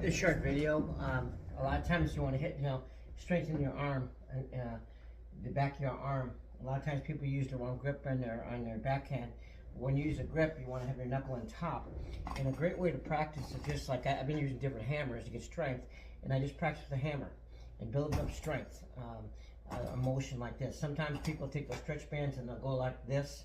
This short video, a lot of times you want to hit, strengthen your arm, the back of your arm. A lot of times people use the wrong grip on their backhand. When you use a grip, you want to have your knuckle on top. And a great way to practice is just like I've been using different hammers to get strength, and I just practice with a hammer and build up strength. A motion like this. Sometimes people take those stretch bands and they'll go like this,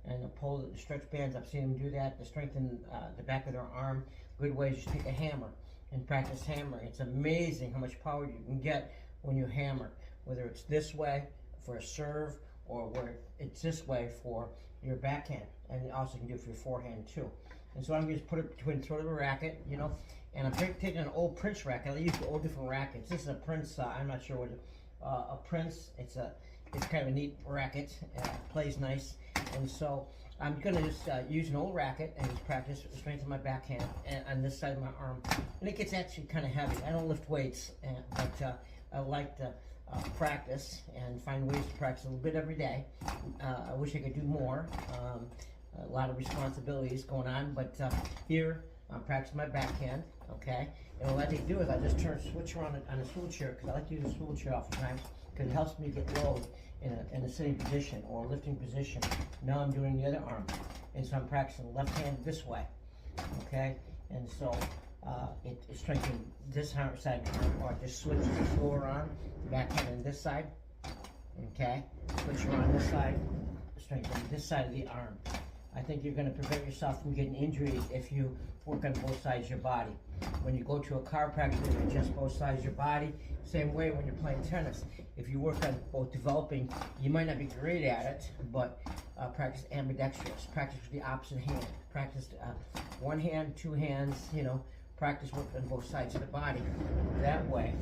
and they'll pull the stretch bands. I've seen them do that to strengthen the back of their arm. Good way is just take a hammer and practice hammering. It's amazing how much power you can get when you hammer, whether it's this way for a serve or where it's this way for your backhand, and also you can do it for your forehand too. And so I'm going to put it between sort of a racket, and I'm taking an old Prince racket. I use all different rackets. This is a Prince. I'm not sure what a Prince. It's kind of a neat racket. Plays nice, and so I'm going to just use an old racket and just practice strengthen my backhand on this side of my arm. And it gets actually kind of heavy. I don't lift weights, but I like to practice and find ways to practice a little bit every day. I wish I could do more. A lot of responsibilities going on, but here I'm practicing my backhand, okay? And what I do is I just switch around on a swivel chair, because I like to use a swivel chair oftentimes, because it helps me get load in a sitting position or a lifting position. Now I'm doing the other arm, and so I'm practicing left hand this way, okay? And so it strengthens this side, or I just switch the slower on, backhand on this side, okay? Switch around this side, strengthen this side of the arm. I think you're going to prevent yourself from getting injuries if you work on both sides of your body. When you go to a chiropractor, you adjust both sides of your body. Same way when you're playing tennis. If you work on both developing, you might not be great at it, but practice ambidextrous. Practice with the opposite hand. Practice one hand, two hands, practice work on both sides of the body. That way,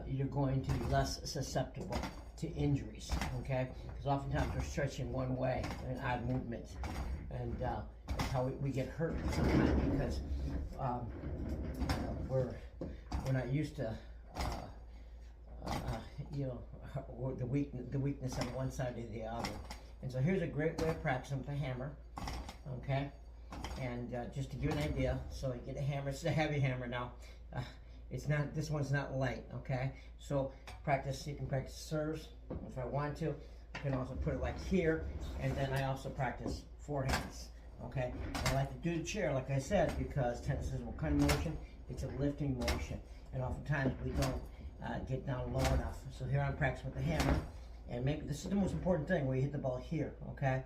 you're going to be less susceptible to injuries, okay? Because oftentimes we're stretching one way in an odd movement, and that's how we get hurt sometimes, because we're not used to the weakness on one side or the other. And so here's a great way of practicing with a hammer, okay? And just to give you an idea, so you get a hammer. It's a heavy hammer now. It's not. This one's not light, okay? So practice. You can practice serves if I want to. I can also put it like here, and then I also practice forehands, okay? I like to do the chair, like I said, because tennis is what kind of motion? It's a lifting motion, and oftentimes we don't get down low enough. So here I'm practicing with the hammer, and maybe this is the most important thing, where you hit the ball here, okay?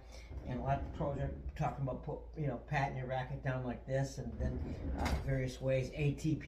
And a lot of pros are talking about patting your racket down like this, and then various ways, ATP.